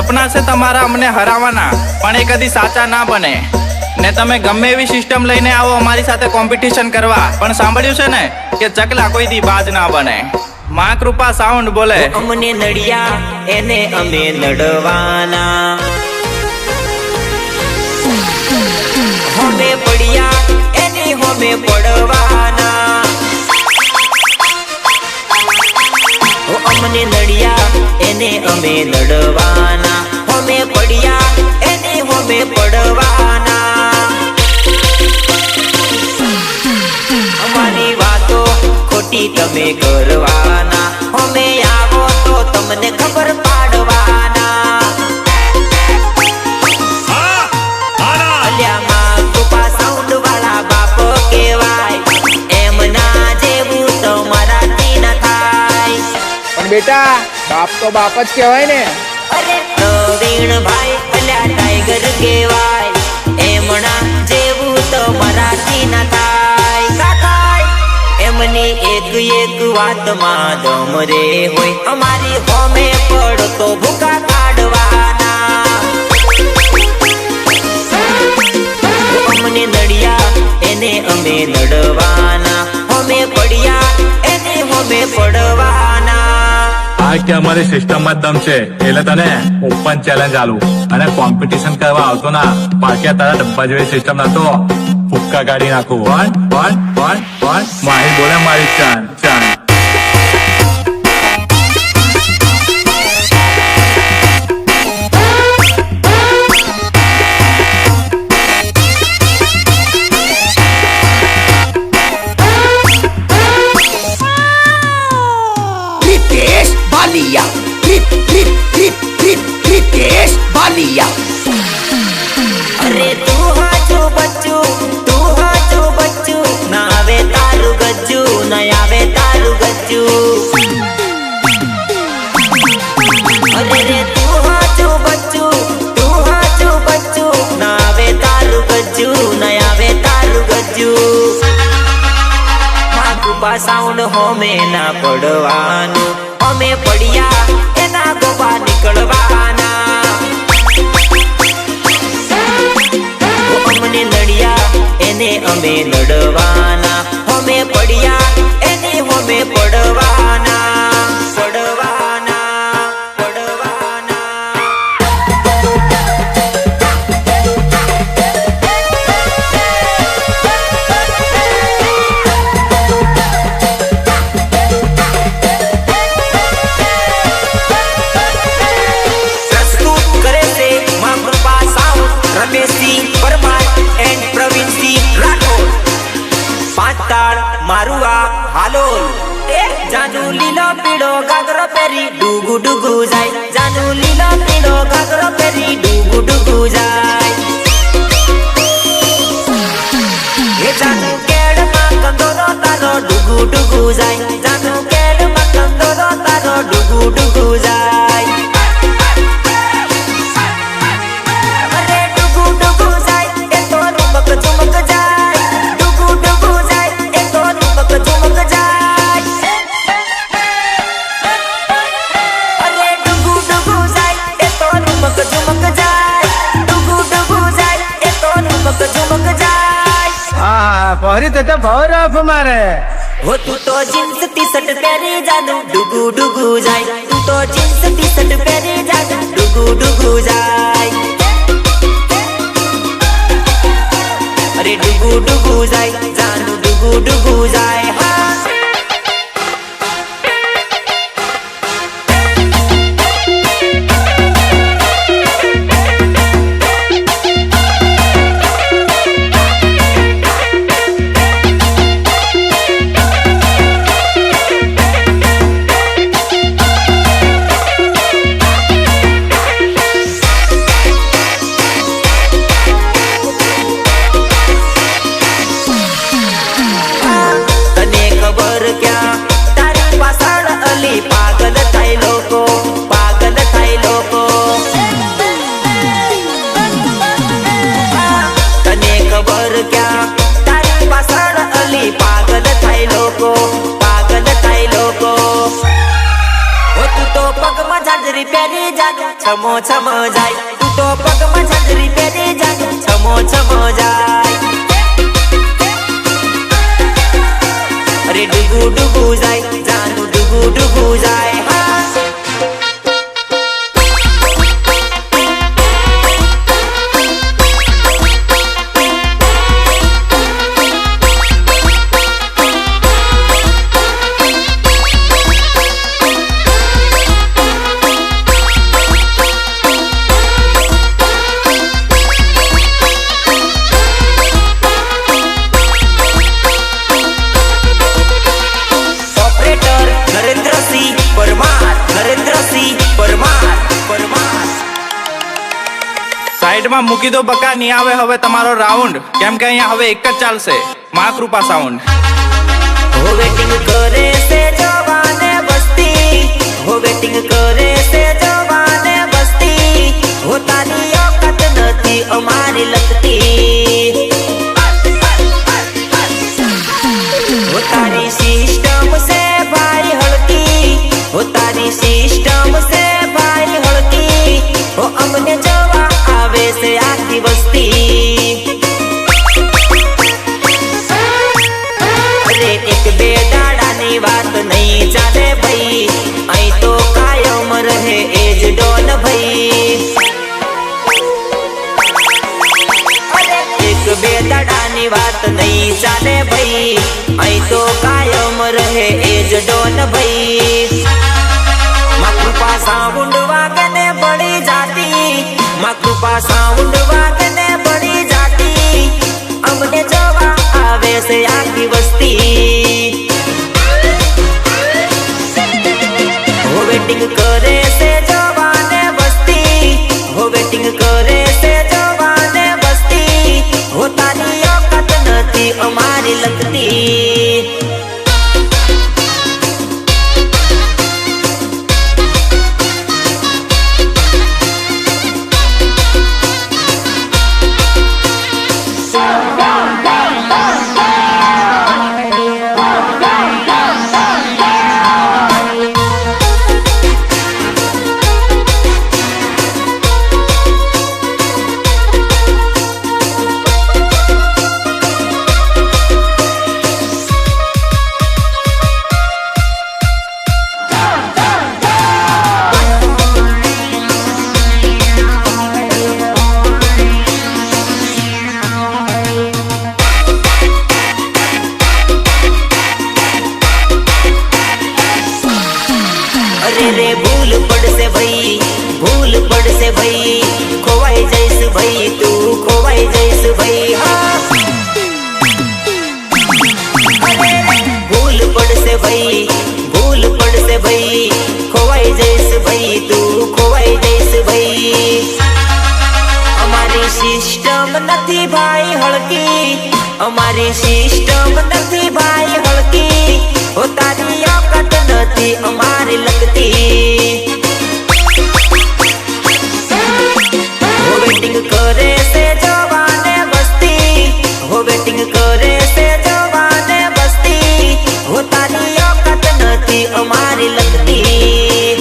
સપના છે તમારા અમને હરાવવાના, પણ એ કદી સાચા ના બને ને તમે ગમે એવી સિસ્ટમ લઈને આવો અમારી સાથે કોમ્પિટિશન કરવા, પણ સાંભળ્યું છે ને કે ચકલા કોઈ દી બાજ ના બને. માં કૃપા સાઉન્ડ બોલે. અમને નડિયા એને અમે નડવાના, હોમે પડ્યા એને હોમે પડવાના. અમને નડિયા એને અમે નડવાના, હોમે પડ્યા એને હોમે પડવાના. અમારી વાતો ખોટી તમે કરવાના, અમે આવો તો તમને ખબર પાડવાના. અલ્યામાં કૃપા સાઉન્ડ વાળા બાપ કહેવાય, એમના જેવું તમારાથી ન થાય. પણ બેટા બાપ તો બાપ જ કહેવાય ને. અરે પ્રવીણભાઈ અલ્યા ટાઈગર કહેવાય, એમના જેવું તમારાથી ન થાય. એમની એક એક વાતમાં દમ રે હોય, અમારી હોમે પડતો ભૂકા કાઢવાના. અમને નડિયા એને અમે નડવાના, હોમે પડ્યા એને હોમે પડવાના. આ કે અમારી સિસ્ટમ માં દમ છે એટલે તને ઓપન ચેલેન્જ આલું અને કોમ્પિટિશન કરવા આવતો ના. બાકી તારા ડબ્બા જેવી સિસ્ટમ નતો, ફુક્કા કાઢી નાખું. માહી બોલે મારી ચાન ચાન. रितेश बालिया, रितेश बालिया. अरे तू हाचो बच्चू, तू हाचो बच्चू, ना आवे तारू गज्जू, ना आवे तारू गज्जू. अरे रे तू हाचो बच्चू, तू हाचो बच्चू, ना आवे तारू गज्जू, ना आवे तारू गज्जू. કૃપા સાઉન્ડ હોમે ના પડવાનું, અમે પડ્યા એના ગોબા નીકળવાના. અમને નડિયા એને અમે નડવાના, હોમે પડ્યા એને હોમે પડવાના. પડવાના પડવાના. પ્રસ્તુત કરે છે માં કૃપા સાઉન્ડ, રમેશસિંહ પરમાર એન્ડ પ્રવીણસિંહ રાઠોડ. પાંચતાળ મારુઆ હાલોલ. જાનુ લીલો પીળો ઘાઘરો પહેરી ડુગુ ડુગુ જાય, જાનુ લીલો પીળો ઘાઘરો પહેરી ડુગુ ડુગુ જાય. હે જાનુ કેળમાં કંદોરો તારો ડુગુ ડુગુ જાય, જાનુ કેળમાં કંદોરો તારો ડુગુ ડુગુ જાય. અરે ડુગુ ડુગુ જાય એ તો રૂમક ઝુમક જાય, ડુગુ ડુગુ જાય એ તો રૂમક ઝુમક જાય. અરે ડુગુ ડુગુ જાય એ તો રૂમક ઝુમક જાય, ડુગુ ડુગુ જાય એ તો રૂમક ઝુમક જાય. હા પહરી તે તો ભરફ મારે. હો તું તો જીન્સ ટી શર્ટ પહેરી જાદુ ડુગુ ડુગુ જાય, તું તો જીન્સ ટી શર્ટ પહેરી જાદુ ડુગુ ડુગુ જાય. અરે ડુગુ ડુગુ જાય, જાનુ ડુગુ ડુગુ જાય. હા છજરી પહેરી જાનું છમો છમો જાય તું તો પગમાં છજરી પહેરી જાનું છમો છમો જાય અરે ડુગુ ડુગુ જાય જાનું ડુગુ ડુગુ જાય હા સાઈડમાં મૂકી દો બકા, નહીં આવે હવે તમારો રાઉન્ડ, કેમ કે અહીંયા હવે એક જ ચાલશે, માં કૃપા સાઉન્ડ. હો વેટિંગ કરે છે જવાને બસ્તી, હો વેટિંગ કરે છે જવાને બસ્તી, હો તારી ઓકાત નથી અમારી લગતી, હો તારી સિસ્ટમ છે ભાઈ હળકી, હો તારી સિસ્ટમ છે ભાઈ હળકી, હો અમને જવા આવે છે આખી વસ્તી. એક બે દાડાની વાત નહીં ચાલે ભાઈ, અહીં તો કાયમ રહે એ જ ડોન ભાઈ. એક બે દાડાની વાત નહીં ચાલે ભાઈ, અહીં તો કાયમ રહે એ જ ડોન ભાઈ. માં કૃપા સાઉન્ડ વાગને બળી જાતી, માં કૃપા સાઉન્ડ વાગને બળી જાતી, અમને જવા આવે છે આખી વસ્તી. હો વેટિંગ કરે છે જવાને બસ્તી, હો વેટિંગ કરે છે જવાને બસ્તી, હો તારી ઓકાત નથી અમારી લગતી. રે ભૂલ પડશે ભાઈ, ભૂલ પડશે ભાઈ, ખોવાઈ જઈશ ભાઈ, તું ખોવાઈ જઈશ ભાઈ. હા ભૂલ પડશે ભાઈ, ભૂલ પડશે ભાઈ, ખોવાઈ જઈશ ભાઈ, તું ખોવાઈ જઈશ ભાઈ. અમારી સિસ્ટમ નથી ભાઈ હળકી, અમારી સિસ્ટમ નથી ભાઈ હળકી, હો તારી ઓકાત નથી અમારી લગતી. હો વેટિંગ કરે છે જવાને બસ્તી, હો વેટિંગ કરે છે જવાને બસ્તી, હો તારી ઓકાત નથી અમારી લગતી.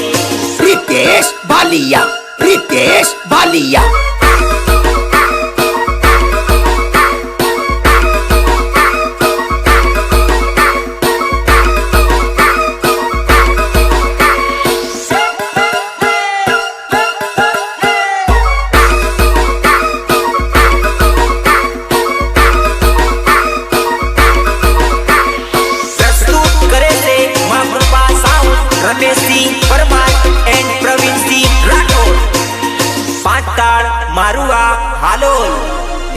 પ્રિતેશ ભાલિયા, પ્રિતેશ ભાલિયા. મારું આ હાલોલ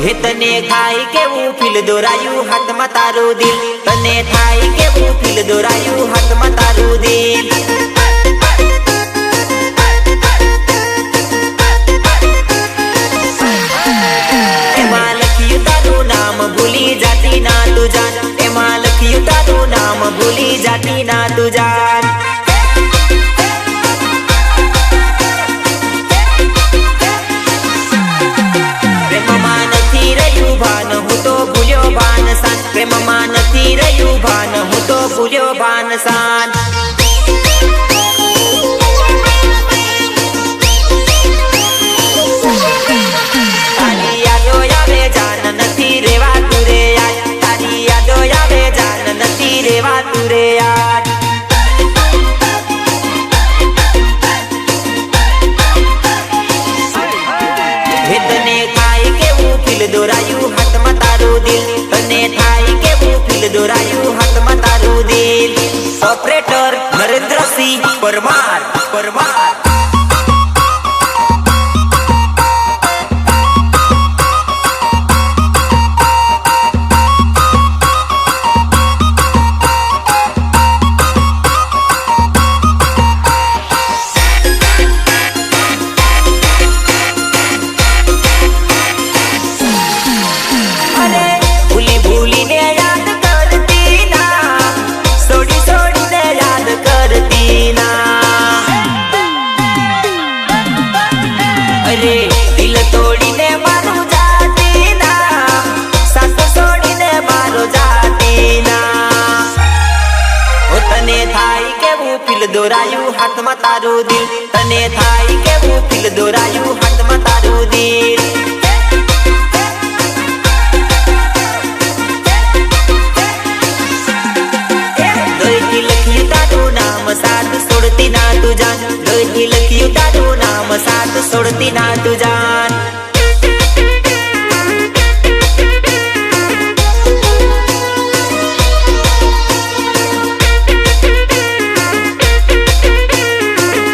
હે, તને થાય કેવું ફીલ દોરાયું હાથમાં તારું દિલ, તને થાય કેવું ફીલ દોરાયું હાથમાં તારું દિલ. એમાં લખ્યું તારું નામ ભૂલી જાતી ના તું જાન, એમાં લખ્યું તારું નામ ભૂલી જાતી ના તું જાન. પ્રેમમાં નથી રહ્યું ભાન, હું તો ભૂલ્યો ભાન સાન. તને થાય કેવું ફીલ દોરાયું હાથમાં તારું દિલ તને થાય કેવું ફીલ દોરાયું હાથમાં તારું દિલ ઓપરેટર નરેન્દ્રસિંહ પરમાર પરમાર દિલ તોડીને મારું જાતી ના સાસ છોડીને મારો જાતી ના ઓ તને થાય કેવું ફીલ દોરાયું હાથમાં તારું દિલ તને થાય કેવું ફીલ દોરાયું હાથમાં તારું દિલ દોઈથી લખ્યું તારું નામ સાથ છોડતી ના તું જાન દોઈથી લખ્યું તારું નામ સાથ છોડતી ના તું જાન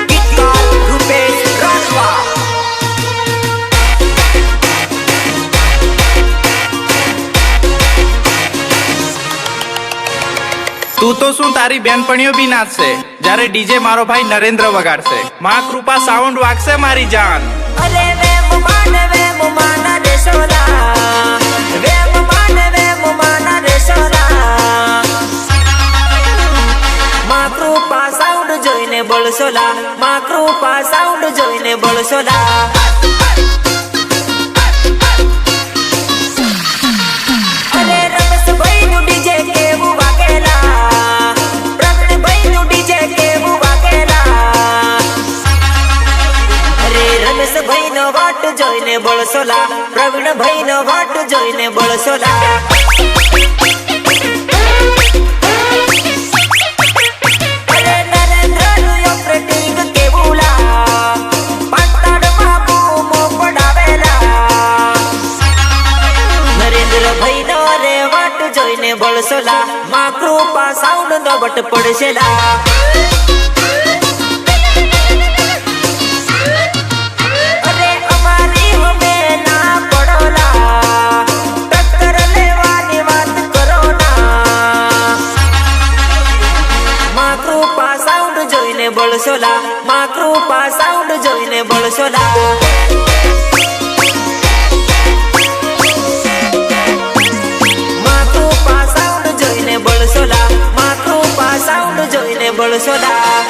ગીતકાર રૂપેશ રાઠવા તું તો શું તારી બેનપણીઓ બી નાચશે જ્યારે ડીજે મારો ભાઈ નરેન્દ્ર વગાડશે માં કૃપા સાઉન્ડ વાગશે મારી જાન અરે વે મુમાના દેશોલા વે મુમાના દેશોલા માં કૃપા સાઉન્ડ જોઈને બળસોલા માં કૃપા સાઉન્ડ જોઈને બળસોલા અરે રમેશભાઈ નું ડીજે કેવું વાગેલા પ્રવીણભાઈ નું ડીજે કેવું વાગેલા અરે રમેશભાઈ નો વાટ જોઈને બળસોલા પ્રવીણભાઈ નો વાટ જોઈને બળસોલા અરે નરેન્દ્ર નું ઓપરેટિંગ કેવું લા પાટણમાં બૂમો પડાવેલા નરેન્દ્રભાઈ નો રે વાટ જોઈને બળસોલા માં કૃપા સાઉન્ડ નો વટ પડશેલા અરે અમારી હમે ના પડોલા ટક્કર લેવાની વાત કરો ના માં કૃપા સાઉન્ડ જોઈને બળસોલા માં કૃપા સાઉન્ડ જોઈને બળસોલા બળસોલા માં કૃપા સાઉન્ડ જોઈને બળસોલા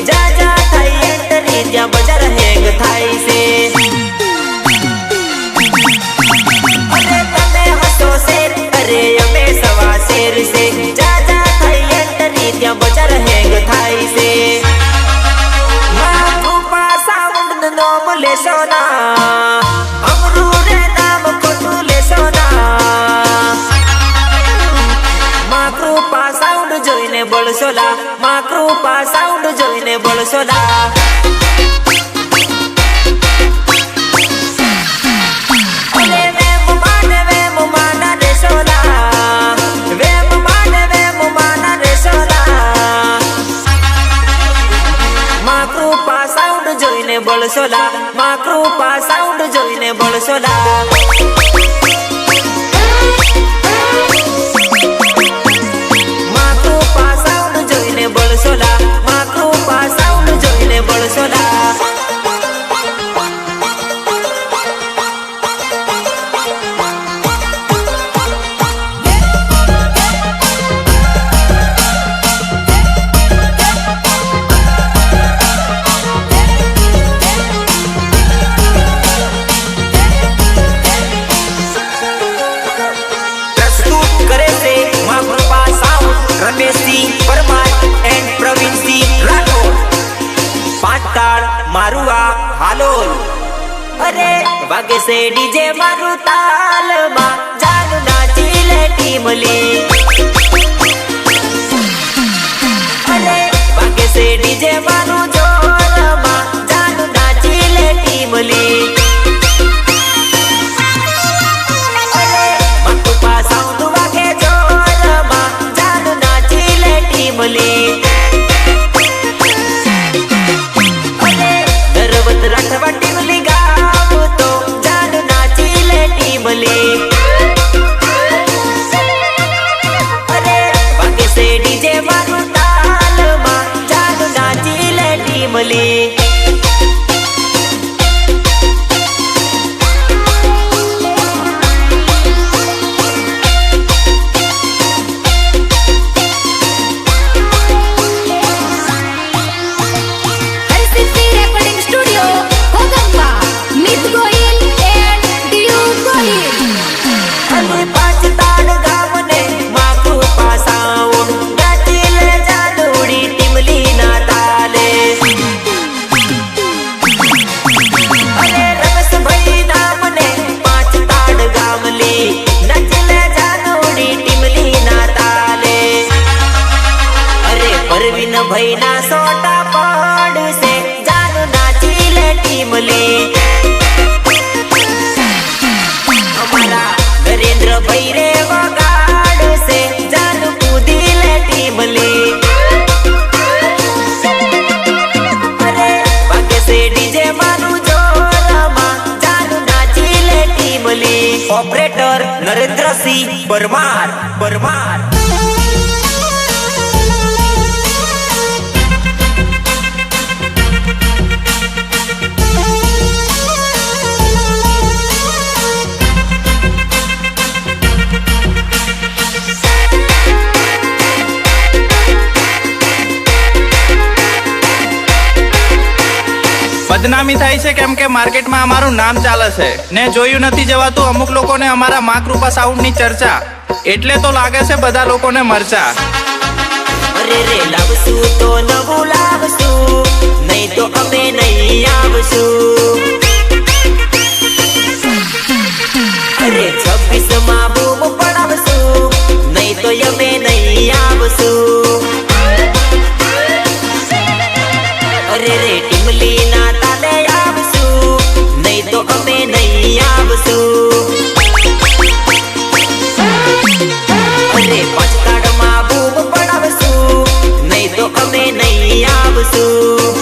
જા જા થાય એન્ટરી ત્યાં બજાર હેંગ થાય છે અરે તમે હસો શેર અરે અમે સવા શેર છે જા જા થાય એન્ટરી ત્યાં બજાર હેંગ થાય છે માં કૃપા સાઉન્ડ નો લેશો ના અમરું રે નામ ખોટું લેશો ના માં કૃપા સાઉન્ડ જોઈને બળસોલા માં કૃપા સાઉન્ડ જોઈને બળસોલા અરે વે મુમાના દેશોલા વે મુમાના દેશોલા માં કૃપા સાઉન્ડ જોઈને બળસોલા માં કૃપા સાઉન્ડ જોઈને બળસોલા બળસોલા માં કૃપા સાઉન્ડ જોઈને બળસોલા છે ડીજે મારું તાલમાં જાન નાચી લે ટીમલી અરે વાગે છે ડીજે મારું જોરમાં જાન નાચી લે ટીમલી અરે મકુપા સાઉન્ડ વાગે જોરમાં જાન નાચી લે ટીમલી રાખવા ટીમલી ગાવ તો જાન નાચી લે ટીમલી અરે વાગે છે ડીજે મારું તાલમાં જાન નાચી લે ટીમલી ભાઈ ના સોટા પડશે જાન નાચી લે ટીમલી અમારા નરેન્દ્ર ભાઈ રે વગાડશે જાન કૂદી લે ટીમલી અરે વાગે છે ડીજે મારું જોરમાં જાન નાચી લે ટીમલી ઓપરેટર નરેન્દ્રસિંહ પરમાર બદનામી થાય છે કેમ કે માર્કેટમાં અમારું નામ ચાલે છે ને જોયું નથી જવાતું અમુક લોકોને અમારા માં કૃપા સાઉન્ડની ચર્ચા એટલે તો લાગે છે બધા લોકોને મરચા અરે રે લાવશું તો નવું લાવશું નહીં તો અમે નહીં આવશું અરે 26 માં બૂમ પડાવશું નહીં તો અમે નહીં આવશું અરે રે ટીમલી ના તાલે આવશું નહીં તો અમે નહીં આવશું અરે પચકાડમાં બૂમ પડાવશું નહીં તો અમે નહીં આવશું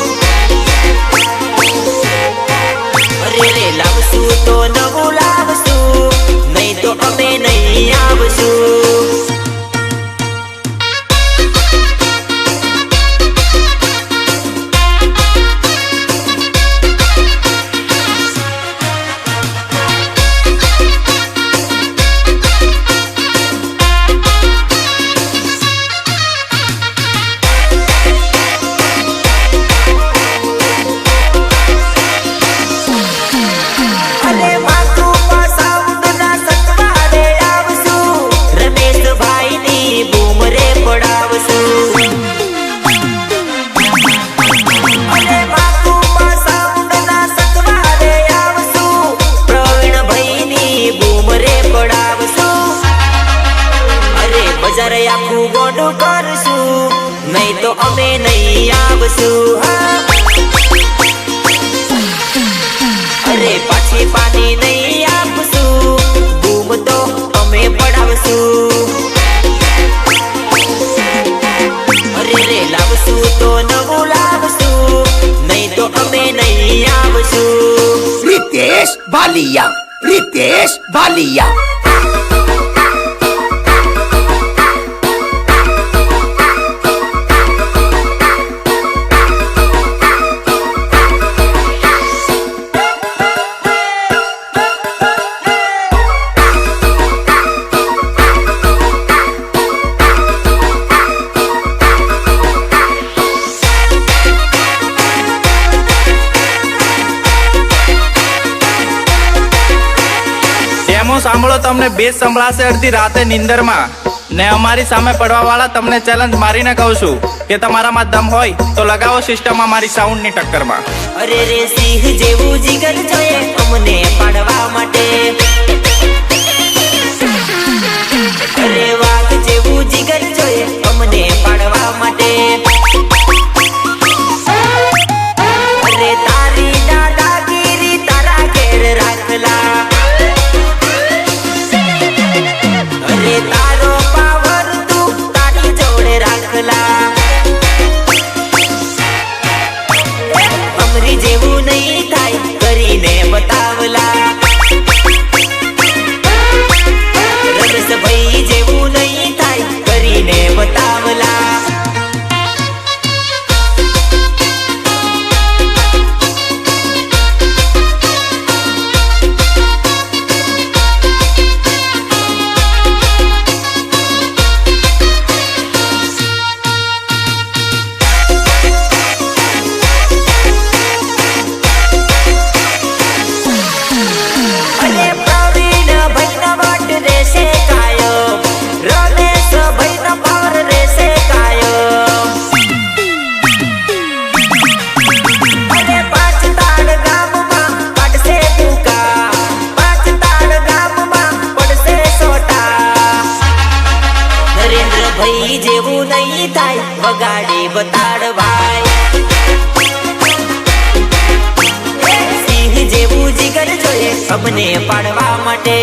અરે રે લાવશું તો નવું લાવશું નહીં તો અમે નહીં આવશું આખું ગોડું કરશું નહીં તો અમે નહીં આવશું અરે પાછી પાણી નહીં આપશું બૂમ તો અમે પડાવશું અરે રે લાવશું તો નવું લાવશું નહીં તો અમે નહીં આવશું रितेश भालिया સાંભળો તમને બેસ સંભળાશે અડધી રાતે નીંદરમાં ને અમારી સામે પડવા વાળા તમને ચેલેન્જ મારીને કહું છું કે તમારામાં દમ હોય તો લગાવો સિસ્ટમ અમારી સાઉન્ડ ની ટક્કરમાં. અરે રે સિંહ જેવું જીગર જોઈએ અમને પાડવા માટે, અરે વાઘ જેવું જીગર જોઈએ અમને પાડવા માટે, અરે તારી દાદાગીરી તારા ઘેર રાખલા, અરે તારો પાવર તું તારી જોડે રાખલા, અમરી જેવું નહીં થાય કરીને બતાવલા, રમેશભાઈ જેવું નહીં થાય કરીને બતાવલા. અરે પ્રવીણ ભાઈના વાટ રહેશે કાયમ, રમેશભાઈનો પાવર રહેશે કાયમ. અરે પાંચ તાળ ગામમાં પાડશે ટૂંકા, પાંચ તાળ ગામમાં પડશે સોટા, નરેન્દ્રભાઈ જેવું નહીં થાય વગાડી બતાડ ભાઈ, સિંહ જેવું જીગર જોઈએ અમને પાડવા માટે.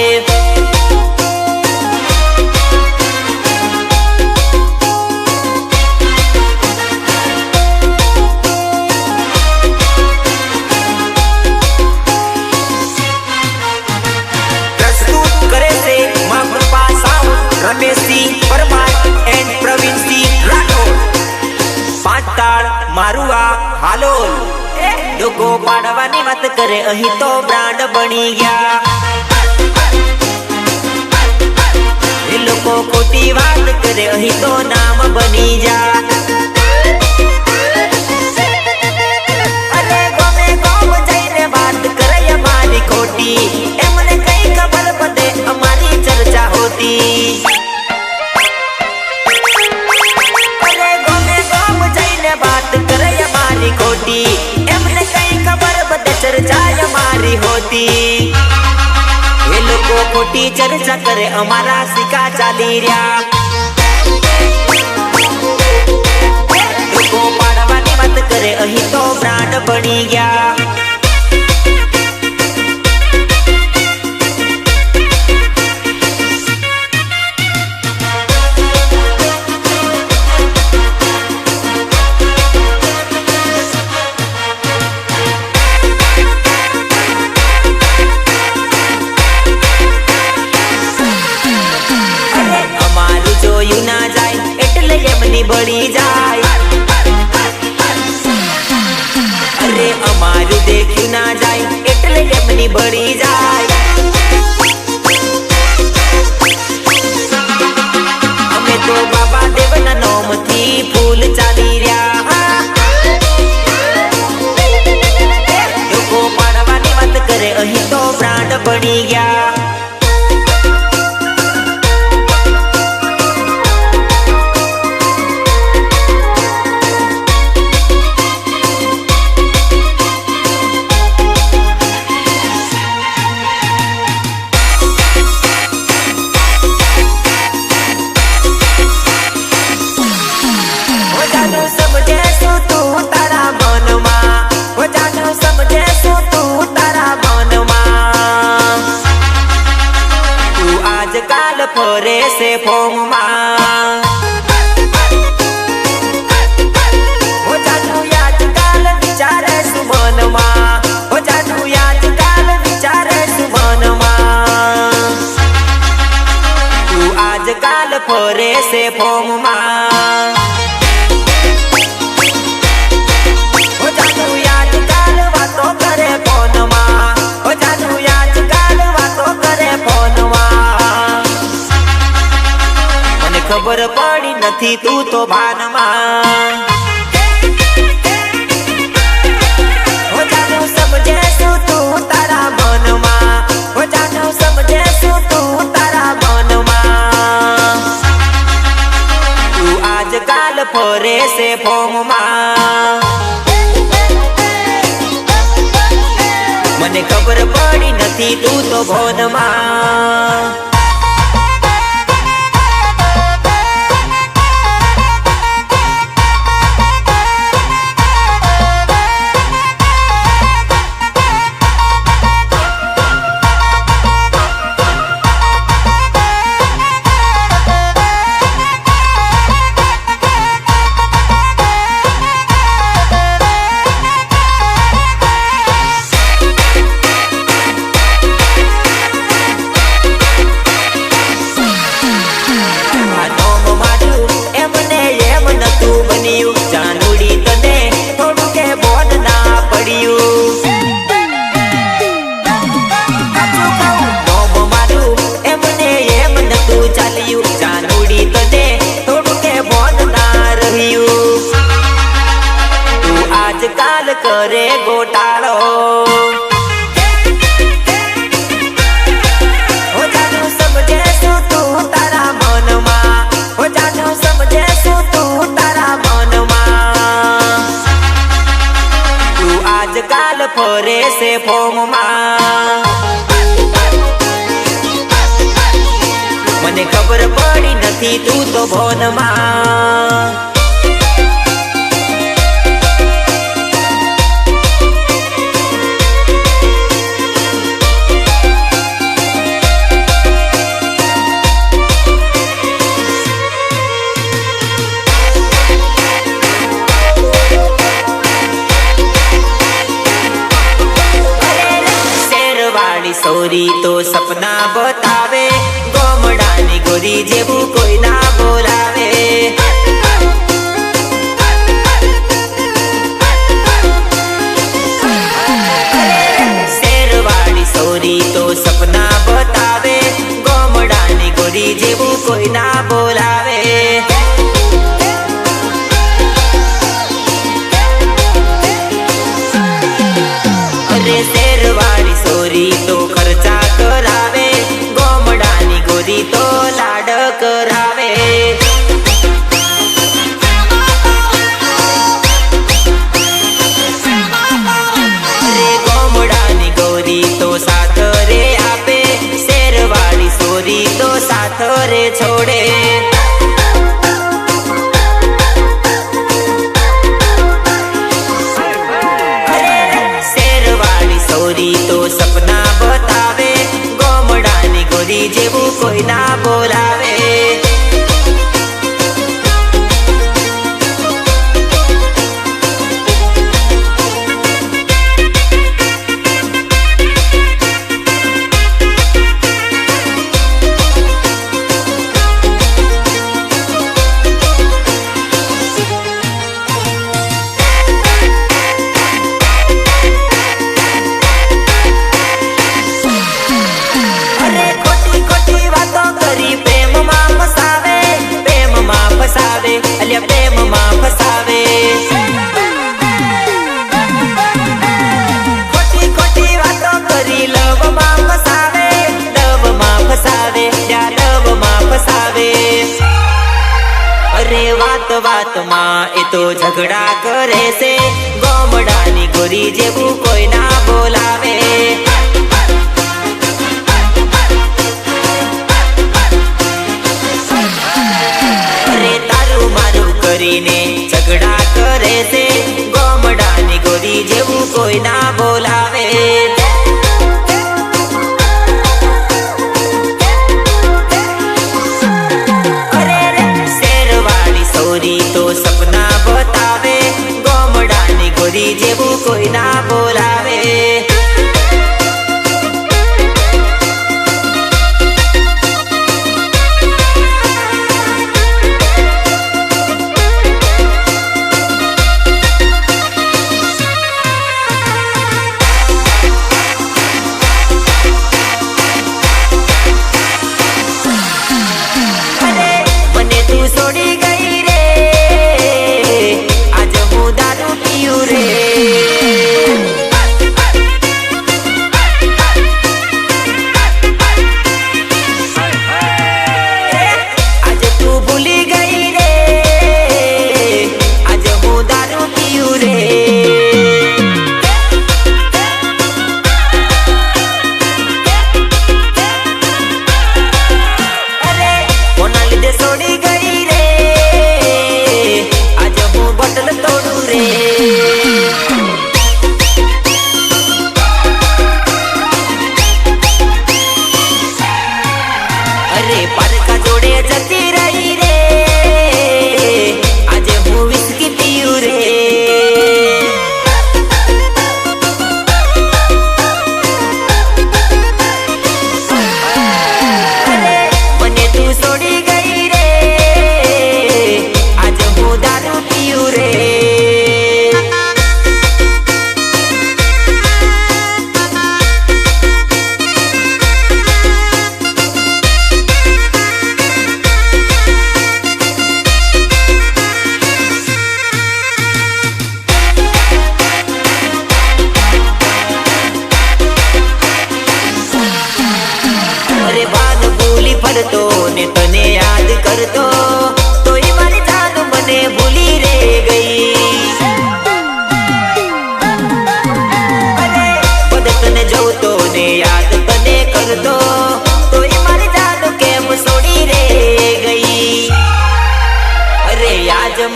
પ્રસ્તુત કરે છે માં કૃપા સાઉન્ડ, રમેશસિંહ પરમાર એન્ડ પ્રવીણસિંહ રાઠોડ. પાંચ તાળ મારું આ હાલોલ. લોકો પાડવાની વાત કરે અહીં તો બ્રાન્ડ બની ગયા, એ લોકો ખોટી વાત કરે અહીં તો નામ બની જા. અરે ગમે ગમ જઈને વાત કરે અમારી ખોટી, એમને કઈ ખબર પડે અમારી ચર્ચા હોતી. અરે ગમે ગમ જઈને વાત કરે અમારી ખોટી, એમને કઈ ખબર પડે ચર્ચા અમારી હોતી. એ લોકો ખોટી ચર્ચા કરે અમારા સિક્કા ચાલી રહ્યા, લોકો પાડવાની વાત કરે અહીં તો બ્રાન્ડ બની ગયા. અરે અમારું જોયું ના જાય એટલે એમની બળી જાય, અરે અમારું દેખ્યું ના જાય એટલે એમની બળી જાય. અમે તો બાબા દેવના નોમથી ફૂલ ચાલી રહ્યા, લોકો પાડવાની વાત કરે અહીં તો બ્રાન્ડ બની ગયા. હો જાનું સમજે શું તું તારા મનમાં, હો જાનું સમજે શું તું તારા મનમાં, તું આજકાલ ફરે છે ફોર્મમાં. હો જાનું આજકાલ વિચારે શું મનમાં, હો જાનું આજકાલ વિચારે શું મનમાં, તું આજકાલ ફરે છે ફોર્મમાં. હો જાનું આજકાલ વાતો કરે ફોનમાં, હો જાનું આજકાલ વાતો કરે ફોનમાં. મને ખબર પડી નથી તું તો ભાનમાં, હો જાનું સમજે શું તું તારા મનમાં, હો જાનું સમજે શું તું તારા મનમાં. ફરે છે ફોર્મમાં. મને ખબર પડી નથી તું તો ભોનમાં. આજકાલ કરે ગોટાળો, હો જાનું સમજે શું તું તારા મનમાં, હો જાનું સમજે શું તું તારા મનમાં. તું આજકાલ ફરે છે ફોર્મમાં. મને ખબર પડી નથી તું તો ભોનમાં. સોરી તો સપના બતાવે, ગોમડાની ગોરી જેવું કોઈ ના બોલાવે. શેરવાળી સોરી તો સપના બતાવે, ગોમડાની ગોરી જેવું કોઈ ના બોલાવે. અરે શેરવાળી સોરી તો ખર્ચા કરાવે, ગોમડાની ગોરી તો લાડ કરાવે. અરે ગોમડાની ગોરી તો સાથ રે આપે, શેરવાળી સોરી તો સાથ રે છોડે. તો સપના બતાવે, ગોમડાની ગોરી જેવું કોઈ ના બોલાવે. પ્રેમમાં ફસાવે, ખોટી ખોટી વાતો કરી લવમાં ફસાવે, લવમાં ફસાવે, લવમાં ફસાવે. અરે વાત વાતમાં એ તો ઝઘડા કરે છે, ગોમડાની ગોરી જેવું કોઈ ના બોલાવે. કરીને ઝઘડા કરે છે, ગોમડાની ગોરી જેવું કોઈ ના બોલાવે. અરે શેરવાળી સોરી તો સપના બતાવે, ગોમડાની ગોરી જેવું કોઈ ના બોલાવે.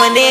મને